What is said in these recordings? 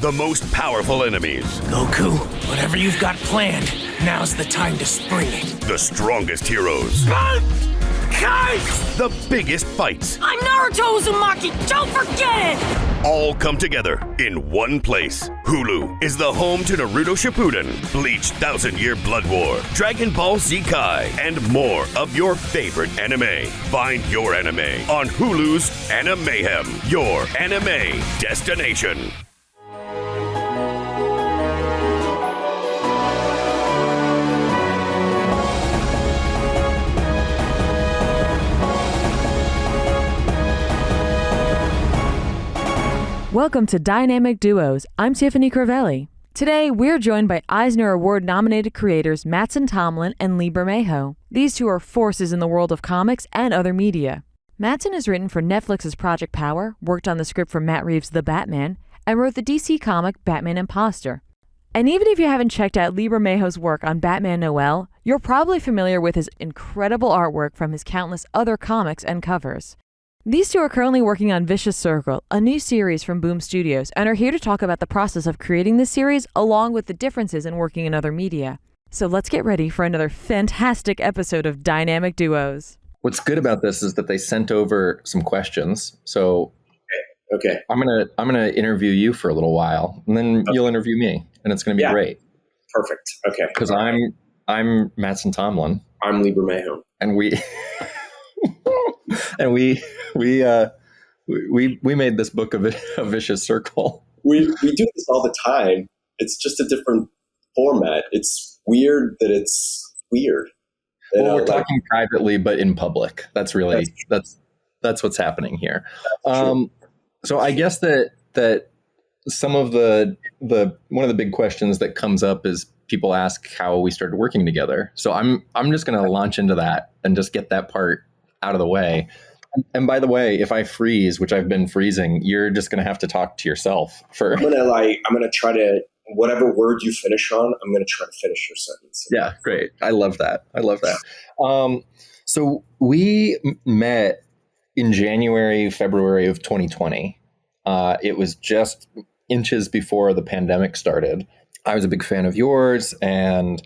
the most powerful enemies. Goku, whatever you've got planned, now's the time to spring it. The strongest heroes. The biggest fights. I'm Naruto Uzumaki, don't forget it! All come together in one place. Hulu is the home to Naruto Shippuden, Bleach 1000-Year Blood War, Dragon Ball Z Kai, and more of your favorite anime. Find your anime on Hulu's Animehem, your anime destination. Welcome to Dynamic Duos. I'm Tiffany Crivelli. Today, we're joined by Eisner Award-nominated creators Mattson Tomlin and Lee Bermejo. These two are forces in the world of comics and other media. Mattson has written for Netflix's Project Power, worked on the script for Matt Reeves' The Batman, and wrote the DC comic Batman Imposter. And even if you haven't checked out Lee Bermejo's work on Batman Noel, you're probably familiar with his incredible artwork from his countless other comics and covers. These two are currently working on Vicious Circle, a new series from Boom Studios, and are here to talk about the process of creating this series along with the differences in working in other media. So let's get ready for another fantastic episode of Dynamic Duos. What's good about this is that they sent over some questions. So okay. I'm gonna interview you for a little while, and then you'll interview me, and it's gonna be great. Perfect. Okay. Because I'm Mattson Tomlin. I'm Lee Bermejo. And we made this book of a Vicious Circle. We do this all the time. It's just a different format. It's weird that it's weird. Well, we're talking privately, but in public. That's really that's what's happening here. So I guess that some of the one of the big questions that comes up is people ask how we started working together. So I'm just going to launch into that and just get that part out of the way. And by the way, if I freeze, which I've been freezing, you're just going to have to talk to yourself for. I'm gonna try to, whatever word you finish on, I'm going to try to finish your sentence. Yeah, great. I love that. So we met in January, February of 2020. It was just inches before the pandemic started. I was a big fan of yours, and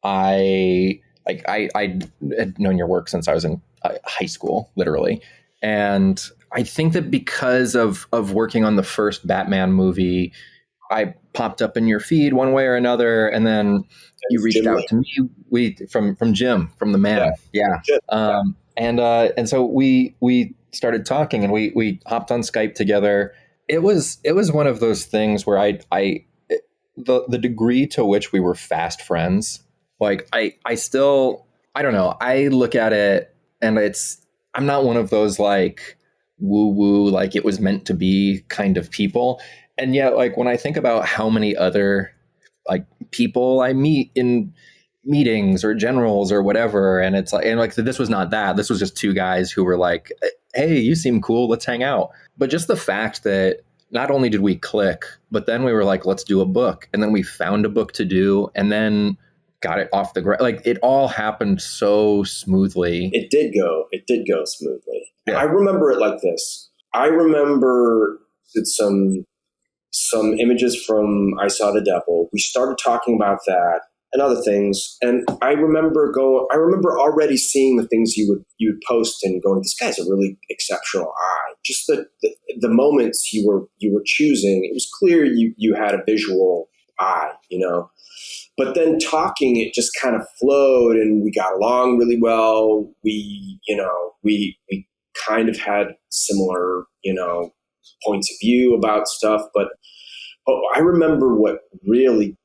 I had known your work since I was in high school, literally. And I think that because of working on the first Batman movie, I popped up in your feed one way or another, and then you reached out to me. From Jim, from the man, yeah. And so we started talking, and we hopped on Skype together. It was one of those things where the degree to which we were fast friends, like I still, I don't know, I look at it and I'm not one of those like woo woo, like it was meant to be kind of people. And yet, like when I think about how many other like people I meet in meetings or generals or whatever, and it's like this was not that. This was just two guys who were like, hey, you seem cool, let's hang out. But just the fact that not only did we click, but then we were like, let's do a book. And then we found a book to do, and then got it off the ground. Like it all happened so smoothly. It did go smoothly. Yeah. I remember it like this. I remember some images from I Saw the Devil. We started talking about that and other things. And I remember already seeing the things you would post and going, this guy's a really exceptional eye. Just the moments you were choosing, it was clear you had a visual eye, you know. But then talking, it just kind of flowed, and we got along really well. We kind of had similar, points of view about stuff. But I remember what really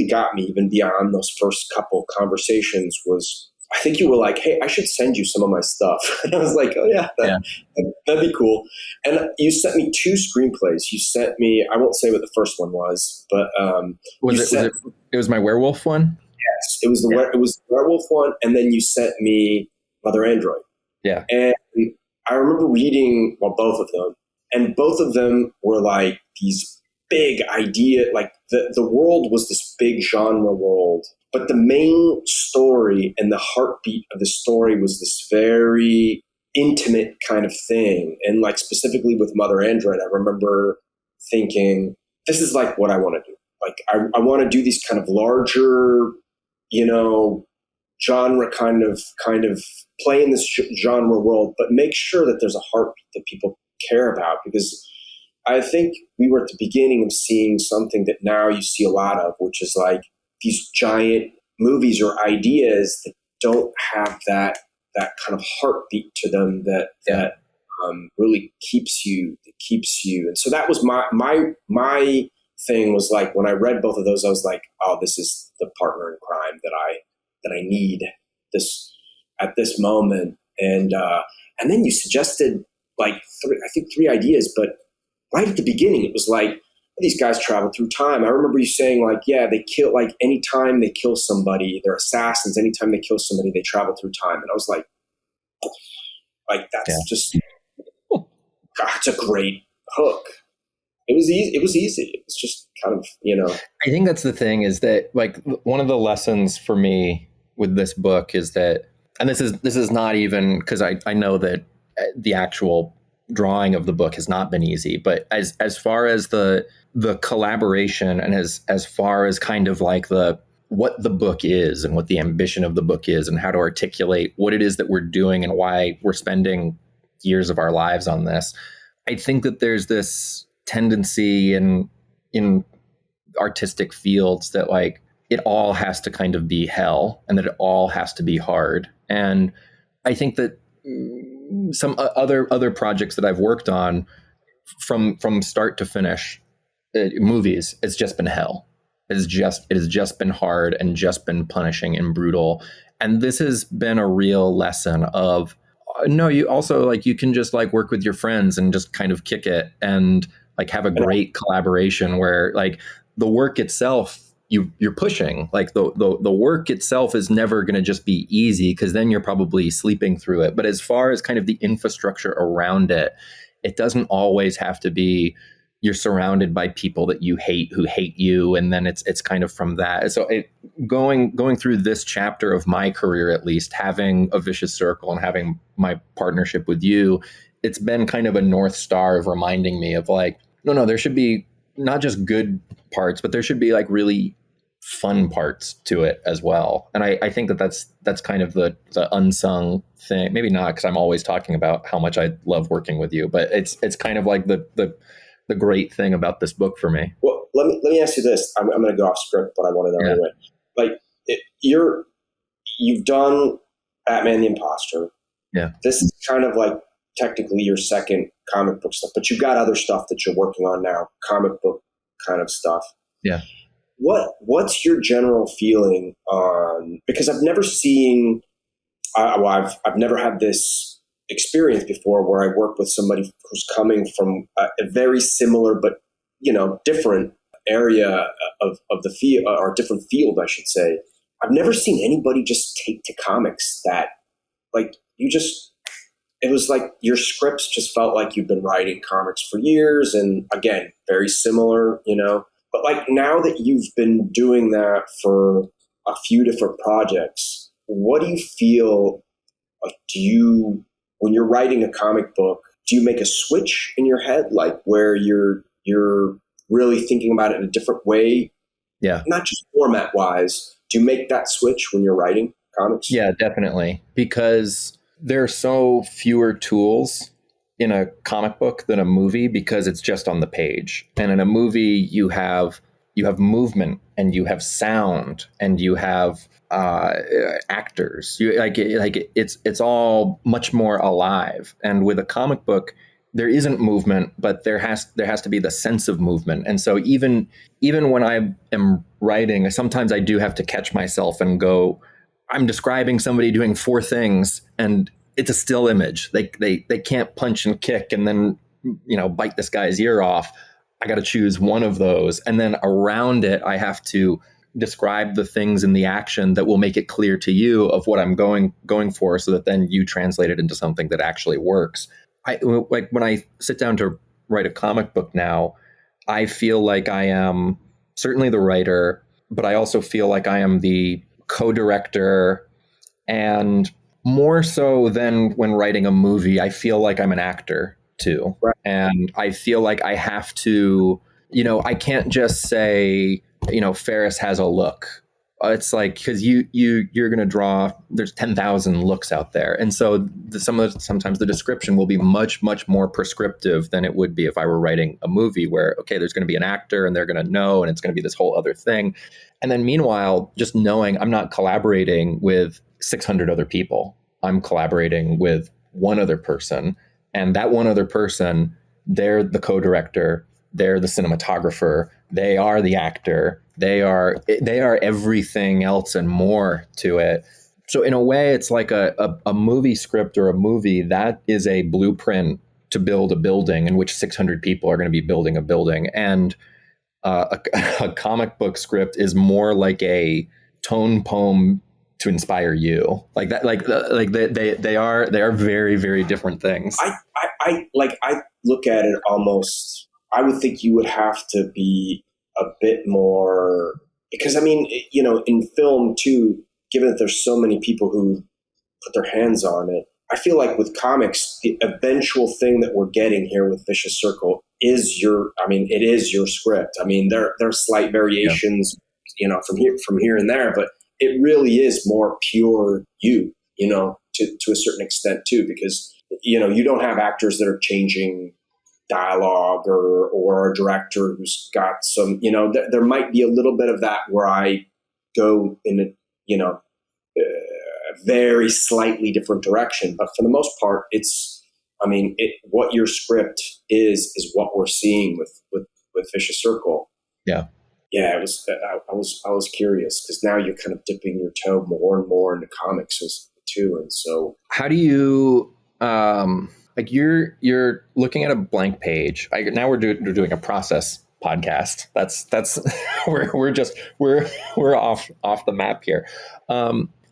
got me even beyond those first couple conversations was, I think you were like, hey, I should send you some of my stuff. And I was like, oh yeah, that'd be cool. And you sent me 2 screenplays. You sent me, I won't say what the first one was, but it was my werewolf one? Yes, it was the werewolf one. And then you sent me Mother Android. Yeah. And I remember reading, both of them. And both of them were like these big idea, like the world was this big genre world, but the main story and the heartbeat of the story was this very intimate kind of thing. And like specifically with Mother Android, I remember thinking, this is like what I want to do. Like, I want to do these kind of larger, genre kind of play in this genre world, but make sure that there's a heartbeat that people care about, because I think we were at the beginning of seeing something that now you see a lot of, which is like these giant movies or ideas that don't have that kind of heartbeat to them that really keeps you. And so that was my thing, was like, when I read both of those, I was like, oh, this is the partner in crime that I need this at this moment. And then you suggested like three ideas, but right at the beginning, it was like, these guys travel through time. I remember you saying like, yeah, they kill, like anytime they kill somebody, they're assassins. Anytime they kill somebody, they travel through time. And I was like that's just, God, it's a great hook. It was easy. It was just kind of, I think that's the thing, is that like one of the lessons for me with this book is that, and this is not even because I know that the actual drawing of the book has not been easy, but as far as the collaboration, and as far as kind of like what the book is and what the ambition of the book is and how to articulate what it is that we're doing and why we're spending years of our lives on this, I think that there's this tendency in artistic fields that like it all has to kind of be hell and that it all has to be hard. And I think that some other projects that I've worked on from start to finish, movies, it's just been hell. It has just been hard and just been punishing and brutal. And this has been a real lesson of, no, you also like, you can just like work with your friends and just kind of kick it and like have a great collaboration where like the work itself, you're pushing, like the work itself is never going to just be easy, because then you're probably sleeping through it. But as far as kind of the infrastructure around it, it doesn't always have to be you're surrounded by people that you hate who hate you, and then it's kind of from that. So going through this chapter of my career, at least having a vicious circle and having my partnership with you, it's been kind of a North Star of reminding me of like, no, there should be not just good parts, but there should be like really fun parts to it as well. And I think that's kind of the unsung thing. Maybe not, because I'm always talking about how much I love working with you, but it's kind of like the great thing about this book for me. Well, let me ask you this. I'm going to go off script, but I want to know anyway. Like, you've done Batman the Imposter. Yeah. This is kind of like technically your second comic book stuff, but you've got other stuff that you're working on now, comic book kind of stuff. Yeah. What's your general feeling on, because I've never seen, I've never had this experience before where I work with somebody who's coming from a very similar but different area of the field, or different field, I should say. I've never seen anybody just take to comics that, like, it was like your scripts just felt like you've been writing comics for years, and again, very similar, But like, now that you've been doing that for a few different projects, what do you feel like? When you're writing a comic book, do you make a switch in your head, like where you're really thinking about it in a different way? Yeah. Not just format wise. Do you make that switch when you're writing comics? Yeah, definitely. Because there are so fewer tools in a comic book than a movie, because it's just on the page. And in a movie, you have movement, and you have sound, and you have actors. It's all much more alive. And with a comic book, there isn't movement, but there has to be the sense of movement. And so even when I am writing, sometimes I do have to catch myself and go, I'm describing somebody doing four things, and it's a still image. They can't punch and kick and then bite this guy's ear off. I got to choose one of those, and then around it, I have to describe the things in the action that will make it clear to you of what I'm going for, so that then you translate it into something that actually works. Like when I sit down to write a comic book now, I feel like I am certainly the writer, but I also feel like I am the co-director, and more so than when writing a movie, I feel like I'm an actor too. Right. And I feel like I have to I can't just say, Ferris has a look. It's like, because you're going to draw, there's 10,000 looks out there. And so sometimes the description will be much, much more prescriptive than it would be if I were writing a movie where, okay, there's going to be an actor and they're going to know, and it's going to be this whole other thing. And then meanwhile, just knowing I'm not collaborating with 600 other people. I'm collaborating with one other person. And that one other person, they're the co-director, they're the cinematographer, they are the actor, they are everything else and more to it. So in a way, it's like a movie script or a movie that is a blueprint to build a building in which 600 people are going to be building a building. And a comic book script is more like a tone poem to inspire you. Like that, they are very, very different things. I look at it almost, I would think you would have to be a bit more, because I mean, in film too, given that there's so many people who put their hands on it, I feel like with comics, the eventual thing that we're getting here with Vicious Circle is it is your script. I mean, there are slight variations, from here and there, but it really is more pure you, to a certain extent too, because, you don't have actors that are changing dialogue or a director who's got some, there might be a little bit of that where I go in a very slightly different direction. But for the most part, what your script is what we're seeing with Vicious Circle. Yeah. Yeah, it was. I was curious because now you're kind of dipping your toe more and more into comics too, and so how do you you're looking at a blank page? Now we're doing a process podcast. That's we're off the map here.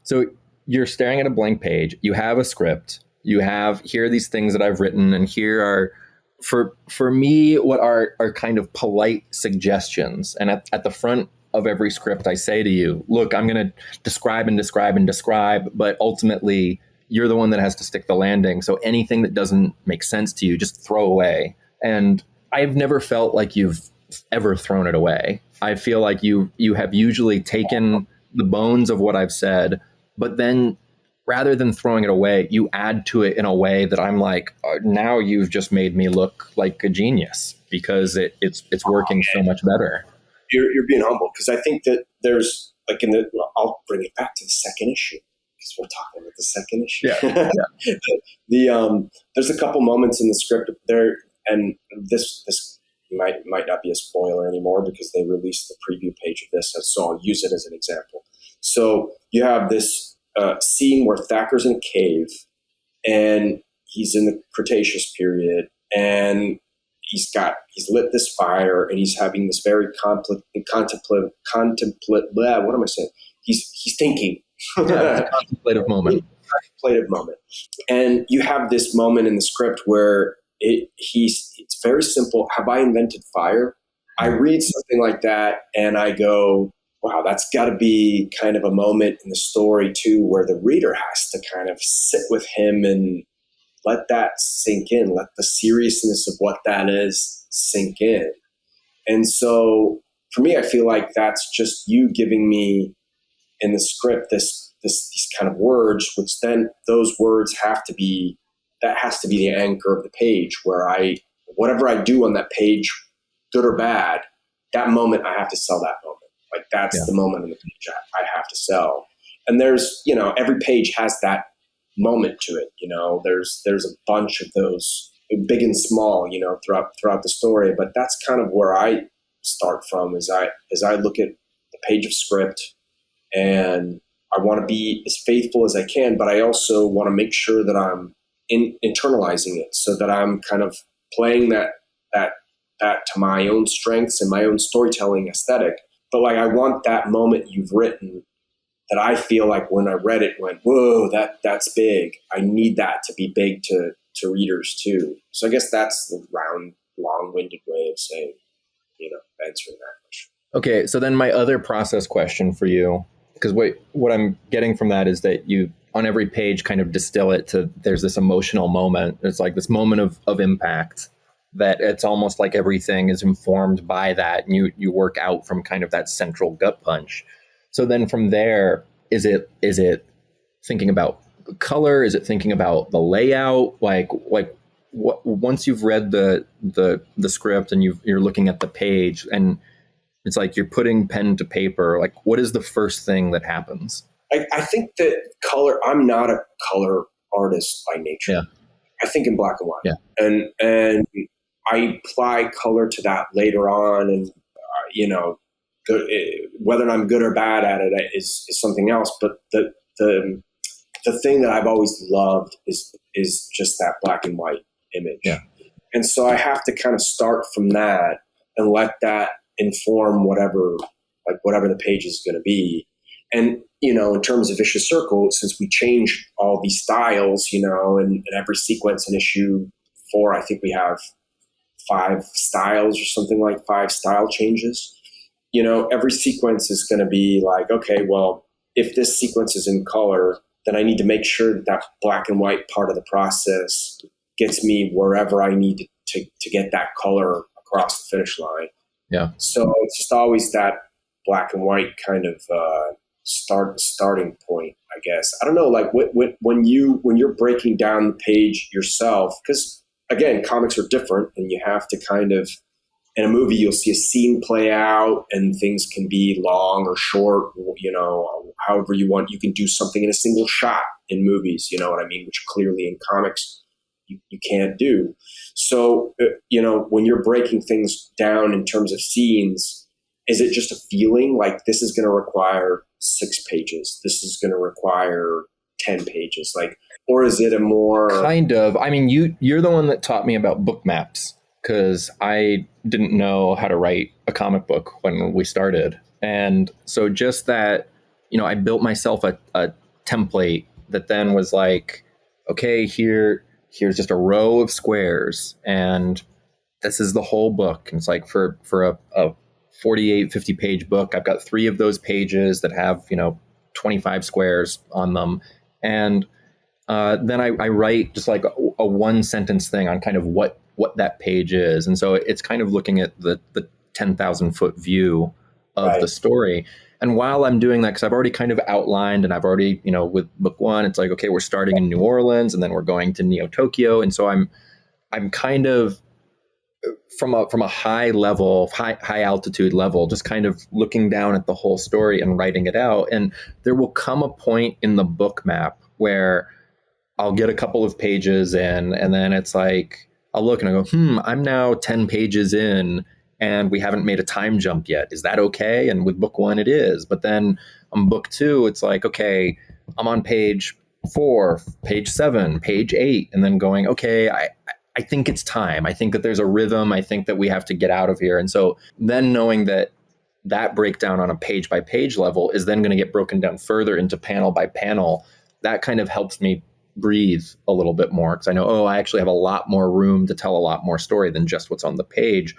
So you're staring at a blank page. You have a script. Here are these things that I've written, and here are. For me, what are kind of polite suggestions. And at the front of every script, I say to you, look, I'm going to describe and describe and describe, but ultimately you're the one that has to stick the landing. So anything that doesn't make sense to you, just throw away. And I've never felt like you've ever thrown it away. I feel like you have usually taken the bones of what I've said, but then rather than throwing it away, you add to it in a way that I'm like, now you've just made me look like a genius because it's working so much better. You're being humble, because I think that there's I'll bring it back to the second issue because we're talking about the second issue. Yeah. There's a couple moments in the script there, and this might not be a spoiler anymore because they released the preview page of this, so I'll use it as an example. So you have this scene where Thacker's in a cave and he's in the Cretaceous period, and he's lit this fire and he's having this very contemplative, what am I saying? He's thinking. Contemplative moment. And you have this moment in the script where it's very simple. Have I invented fire? I read something like that and I go, wow, that's got to be kind of a moment in the story too, where the reader has to kind of sit with him and let that sink in, let the seriousness of what that is sink in. And so for me, I feel like that's just you giving me in the script these kind of words, which then those words has to be the anchor of the page, where whatever I do on that page, good or bad, that moment I have to sell that moment. Like that's the moment on the page I have to sell. And there's, every page has that moment to it. There's a bunch of those, big and small, throughout the story. But that's kind of where I start from as I look at the page of script, and I want to be as faithful as I can, but I also want to make sure that I'm internalizing it so that I'm kind of playing that to my own strengths and my own storytelling aesthetic. But I want that moment you've written that I feel like when I read it went, whoa, that's big. I need that to be big to readers too. So I guess that's the round, long-winded way of saying, answering that question. Okay. So then my other process question for you, because what I'm getting from that is that you, on every page, kind of distill it to, there's this emotional moment. It's like this moment of impact that it's almost like everything is informed by that, and you work out from kind of that central gut punch. So then from there, is it thinking about color? Is it thinking about the layout? Like what, once you've read the script and you're looking at the page and it's like you're putting pen to paper, like what is the first thing that happens? I think that color, I'm not a color artist by nature. Yeah. I think in black and white. Yeah. And I apply color to that later on. And, whether or not I'm good or bad at it is something else. But the thing that I've always loved is just that black and white image. Yeah. And so I have to kind of start from that and let that inform whatever the page is going to be. And, in terms of Vicious Circle, since we changed all these styles, and every sequence in issue 4, I think we have 5 styles or something, like 5 style changes. Every sequence is going to be like, okay, well, if this sequence is in color, then I need to make sure that black and white part of the process gets me wherever I need to get that color across the finish line. Yeah. So it's just always that black and white kind of starting point, I guess. I don't know, like when you're breaking down the page yourself, because again, comics are different, and you have to kind of, in a movie, you'll see a scene play out, and things can be long or short, however you want. You can do something in a single shot in movies, you know what I mean, which clearly in comics you can't do. So, when you're breaking things down in terms of scenes, is it just a feeling like this is going to require 6 pages? This is going to require 10 pages, or is it a more kind of? I mean, you're the one that taught me about book maps, because I didn't know how to write a comic book when we started, and so just that, I built myself a template that then was like, okay, here's just a row of squares, and this is the whole book. And it's like for a 48, 50 page book, I've got 3 of those pages that have, 25 squares on them. And then I write just like a 1 sentence thing on kind of what that page is. And so it's kind of looking at the 10,000 foot view of the story. And while I'm doing that, because I've already kind of outlined, and I've already, with book 1, it's like, okay, we're starting in New Orleans, and then we're going to Neo Tokyo. And so I'm kind of from a high level, high altitude level, just kind of looking down at the whole story and writing it out. And there will come a point in the book map where I'll get a couple of pages in, and then it's like, I'll look and I go, I'm now 10 pages in, and we haven't made a time jump yet. Is that okay? And with book 1, it is. But then on book 2, it's like, okay, I'm on page 4, page 7, page 8, and then going, okay, I think it's time. I think that there's a rhythm. I think that we have to get out of here. And so then knowing that breakdown on a page by page level is then going to get broken down further into panel by panel, that kind of helps me breathe a little bit more, because I know, I actually have a lot more room to tell a lot more story than just what's on the page.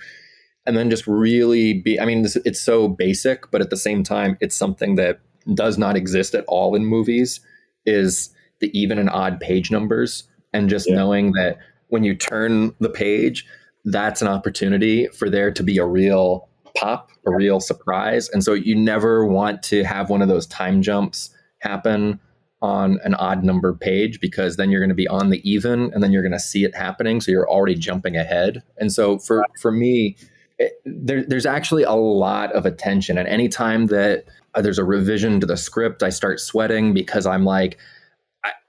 And then just really it's so basic, but at the same time, it's something that does not exist at all in movies, is the even and odd page numbers. And just knowing that when you turn the page, that's an opportunity for there to be a real pop, a real surprise. And so you never want to have one of those time jumps happen on an odd number page, because then you're going to be on the even, and then you're going to see it happening. So you're already jumping ahead. And so for me, there's actually a lot of attention. And anytime that there's a revision to the script, I start sweating, because I'm like,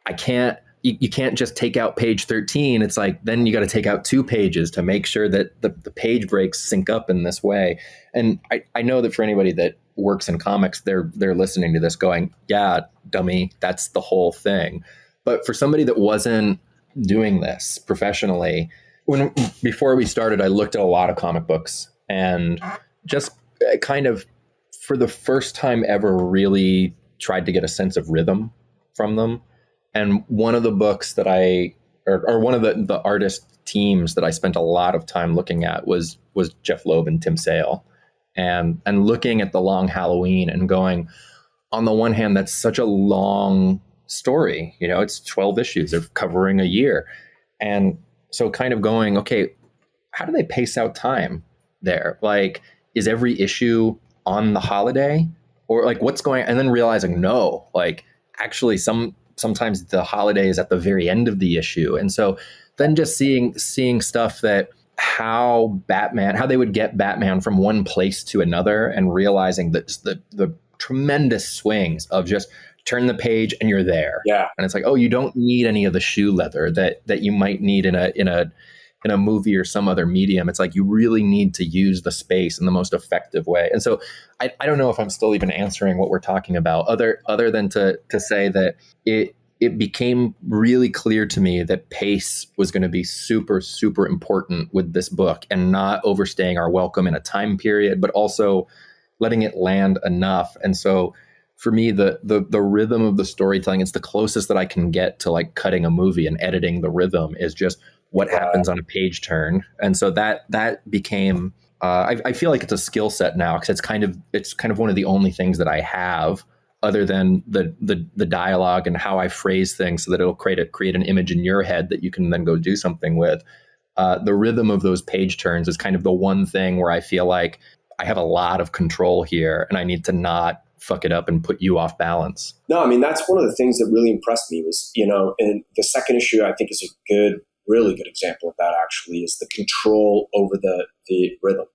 I can't, you can't just take out page 13. It's like, then you got to take out 2 pages to make sure that the page breaks sync up in this way. And I know that for anybody that works in comics, they're listening to this going, yeah, dummy, that's the whole thing. But for somebody that wasn't doing this professionally, before we started, I looked at a lot of comic books, and just kind of for the first time ever really tried to get a sense of rhythm from them. And one of the books that or one of the artist teams that I spent a lot of time looking at was Jeff Loeb and Tim Sale, and looking at The Long Halloween and going, on the one hand, that's such a long story, it's 12 issues, they're covering a year. And so kind of going, okay, how do they pace out time there? Like, is every issue on the holiday, or like what's going, and then realizing, no, like actually sometimes the holiday is at the very end of the issue. And so then just seeing stuff that how they would get Batman from one place to another, and realizing that the tremendous swings of just turn the page and you're there. Yeah. And it's like, oh, you don't need any of the shoe leather that you might need in a movie or some other medium. It's like you really need to use the space in the most effective way. And so I don't know if I'm still even answering what we're talking about, other than to say that it became really clear to me that pace was going to be super, super important with this book, and not overstaying our welcome in a time period, but also letting it land enough. And so for me, the rhythm of the storytelling, it's the closest that I can get to like cutting a movie and editing the rhythm, is just what happens on a page turn. And so that became, I feel like it's a skill set now, because it's kind of one of the only things that I have, other than the dialogue and how I phrase things so that it'll create an image in your head that you can then go do something with. The rhythm of those page turns is kind of the one thing where I feel like I have a lot of control here, and I need to not fuck it up and put you off balance. No, I mean, that's one of the things that really impressed me was, and the second issue, I think, is a really good example of that, actually, is the control over the rhythm.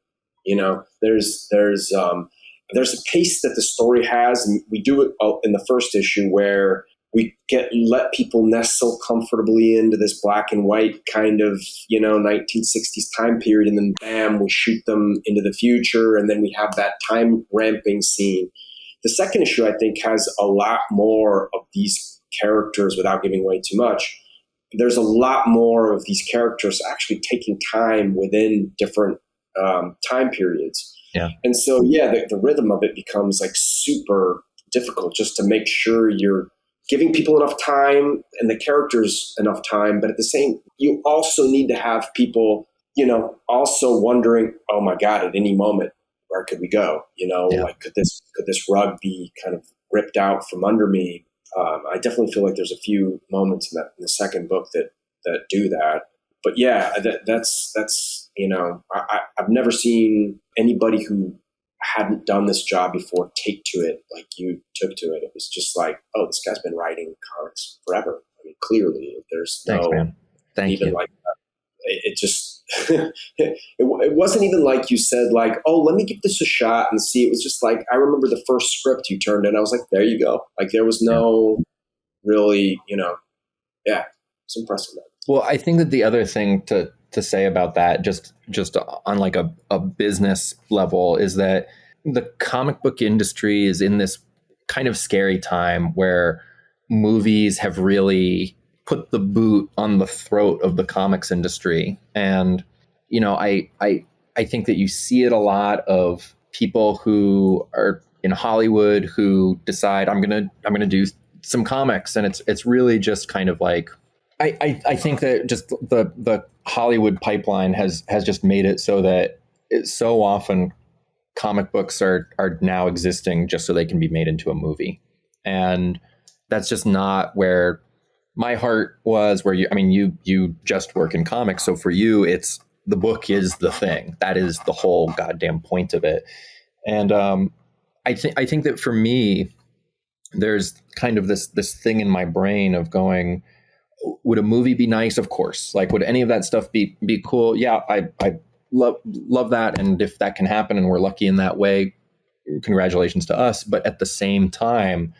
There's a pace that the story has, and we do it in the first issue where we let people nestle comfortably into this black and white kind of, 1960s time period, and then bam, we shoot them into the future, and then we have that time ramping scene. The second issue, I think, has a lot more of these characters, without giving away too much. There's a lot more of these characters actually taking time within different time periods. Yeah. And so, the rhythm of it becomes like super difficult, just to make sure you're giving people enough time and the characters enough time. But at the same, you also need to have people, also wondering, oh my God, at any moment, where could we go? Like, could this rug be kind of ripped out from under me? I definitely feel like there's a few moments in the second book that do that. But that's I've never seen anybody who hadn't done this job before take to it like you took to it. It was just like, oh, this guy's been writing comics forever. I mean, clearly, there's Thanks, no man. Thank even you. like that. It just it wasn't even like you said, like, oh, let me give this a shot and see. It was just like, I remember the first script you turned in. I was like, there you go. Like, there was no really, it's impressive. Well, I think that the other thing to say about that, just on like a business level, is that the comic book industry is in this kind of scary time where movies have really put the boot on the throat of the comics industry. And, I think that you see it a lot of people who are in Hollywood who decide I'm gonna do some comics, and it's really just kind of like, I think that just the Hollywood pipeline has just made it so that so often comic books are now existing just so they can be made into a movie. And that's just not where my heart was, where you just work in comics. So for you, it's the book is the thing. That is the whole goddamn point of it. And I think that for me, there's kind of this thing in my brain of going, would a movie be nice? Of course. Like, would any of that stuff be cool? Yeah, I love that. And if that can happen and we're lucky in that way, congratulations to us. But at the same time,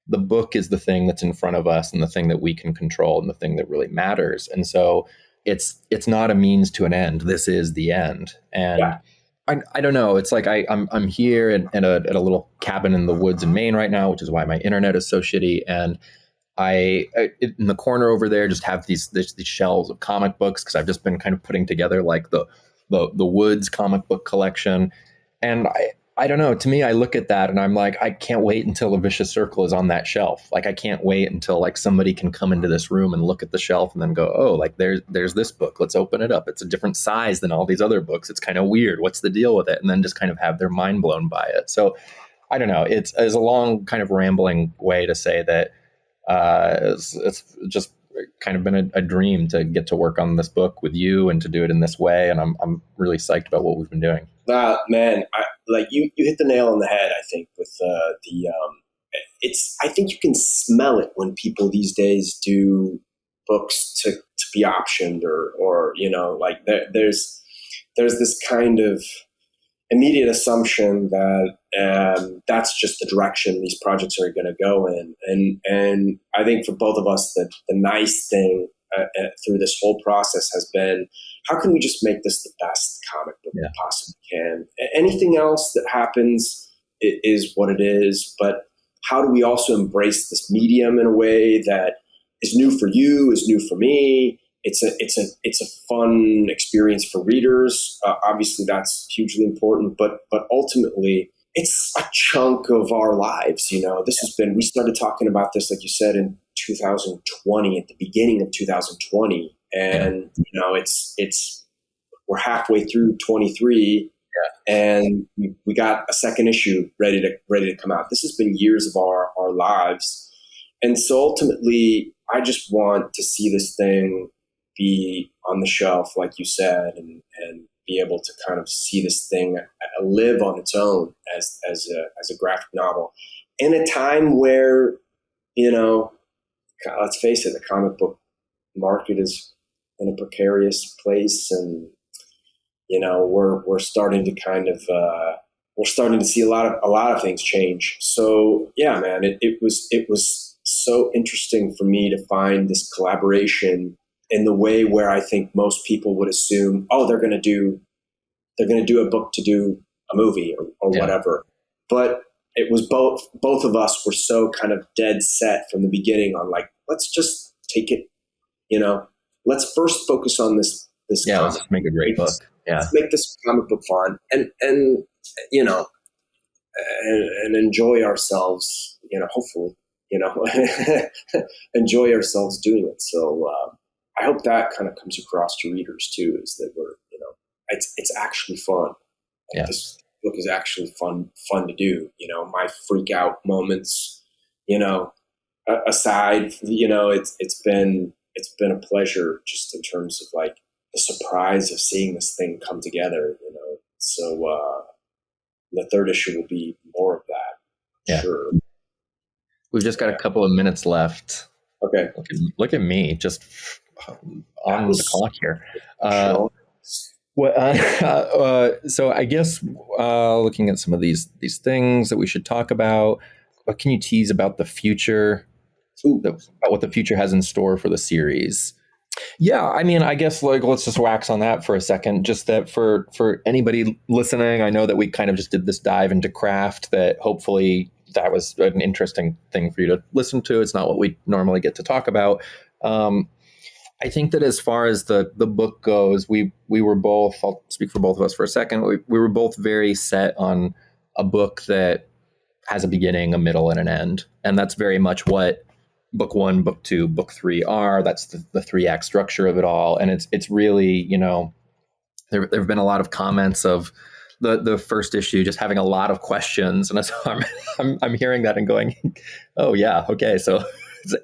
the book is the thing that's in front of us and the thing that we can control and the thing that really matters. And so it's not a means to an end. This is the end. And I don't know. It's like I'm here at a little cabin in the woods in Maine right now, which is why my internet is so shitty. And I in the corner over there just have these shelves of comic books, because I've just been kind of putting together like the Woods comic book collection. And I don't know, to me, I look at that and I'm like, I can't wait until A Vicious Circle is on that shelf. Like, I can't wait until like somebody can come into this room and look at the shelf and then go, oh, like there's this book. Let's open it up. It's a different size than all these other books. It's kind of weird. What's the deal with it? And then just kind of have their mind blown by it. So I don't know. It's a long kind of rambling way to say that it's just kind of been a dream to get to work on this book with you and to do it in this way. And I'm really psyched about what we've been doing. Man, you hit the nail on the head, I think, with I think you can smell it when people these days do books to be optioned or there's this kind of immediate assumption that that's just the direction these projects are going to go in. And I think for both of us, the nice thing through this whole process has been, how can we just make this the best comic book we possibly can? Anything else that happens is what it is, but how do we also embrace this medium in a way that is new for you, is new for me? It's a fun experience for readers. Obviously, that's hugely important, but ultimately, it's a chunk of our lives. We started talking about this, like you said, in 2020, at the beginning of 2020, and we're halfway through 23. And we got a second issue ready to come out. This has been years of our lives. And so ultimately, I just want to see this thing be on the shelf, like you said, and be able to kind of see this thing live on its own as a graphic novel in a time where, let's face it, the comic book market is in a precarious place, and we're starting to kind of we're starting to see a lot of things change. So yeah, man, it was so interesting for me to find this collaboration in the way where I think most people would assume, oh, they're going to do a book to do a movie or whatever. But it was both of us were so kind of dead set from the beginning on, like, let's just take it, let's first focus on this comic. Let's make a great book. Yeah. Let's make this comic book fun and enjoy ourselves, hopefully, enjoy ourselves doing it. So I hope that kind of comes across to readers too, is that we're, it's actually fun. Yeah. This book is actually fun to do. My freak out moments, aside, it's been a pleasure just in terms of like the surprise of seeing this thing come together, So the third issue will be more of that. Yeah. Sure. We've just got a couple of minutes left. Okay. Look at me, just on the clock here. Sure. So I guess looking at some of these things that we should talk about, what can you tease about the future, about what the future has in store for the series? Yeah, I mean, I guess let's just wax on that for a second. Just that for anybody listening, I know that we kind of just did this dive into craft, that hopefully that was an interesting thing for you to listen to. It's not what we normally get to talk about. I think that as far as the book goes, we were both, I'll speak for both of us for a second, we were both very set on a book that has a beginning, a middle, and an end. And that's very much what book 1, book 2, book 3 are. That's the 3-act structure of it all. And it's really, there have been a lot of comments of the first issue just having a lot of questions. And so I'm hearing that and going, oh yeah, okay, so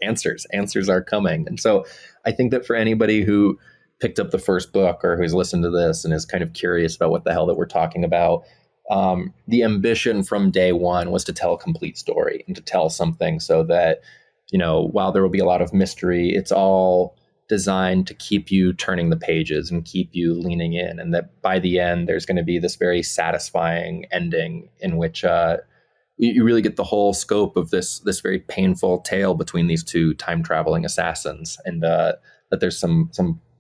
answers are coming. And so I think that for anybody who picked up the first book or who's listened to this and is kind of curious about what the hell that we're talking about, the ambition from day one was to tell a complete story and to tell something so that, while there will be a lot of mystery, it's all designed to keep you turning the pages and keep you leaning in. And that by the end, there's going to be this very satisfying ending in which you really get the whole scope of this very painful tale between these two time-traveling assassins, and that there's some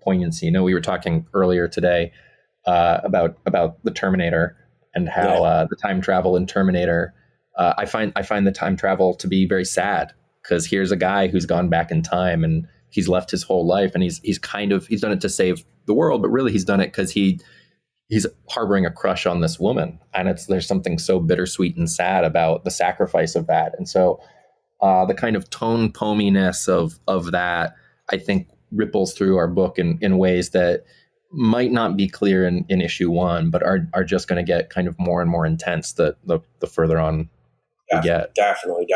poignancy. We were talking earlier today about the Terminator and how the time travel in Terminator, I find the time travel to be very sad, because here's a guy who's gone back in time and he's left his whole life, and he's done it to save the world, but really he's done it because he's harboring a crush on this woman, and there's something so bittersweet and sad about the sacrifice of that. And so the kind of tone poeminess of that, I think, ripples through our book in ways that might not be clear in issue 1, but are just going to get kind of more and more intense the further on we get. Definitely.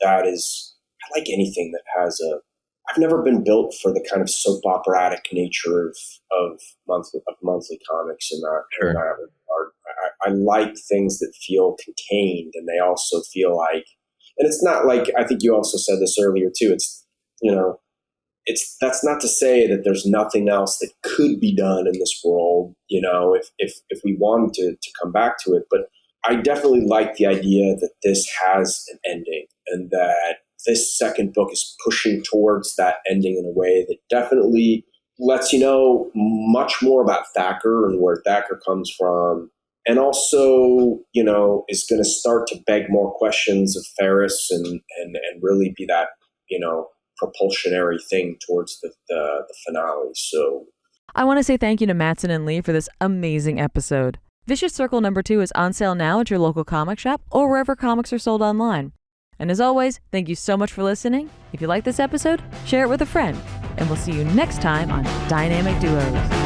That is, I like anything that has a I've never been built for the kind of soap operatic nature of monthly comics in that regard. I like things that feel contained, and they also feel like, and it's not like, I think you also said this earlier too. It's, that's not to say that there's nothing else that could be done in this world, if we wanted to come back to it. But I definitely like the idea that this has an ending, and that this second book is pushing towards that ending in a way that definitely lets you know much more about Thacker and where Thacker comes from. And also, is going to start to beg more questions of Ferris and really be that, propulsionary thing towards the finale. So I want to say thank you to Mattson and Lee for this amazing episode. Vicious Circle #2 is on sale now at your local comic shop or wherever comics are sold online. And as always, thank you so much for listening. If you like this episode, share it with a friend. And we'll see you next time on Dynamic Duos.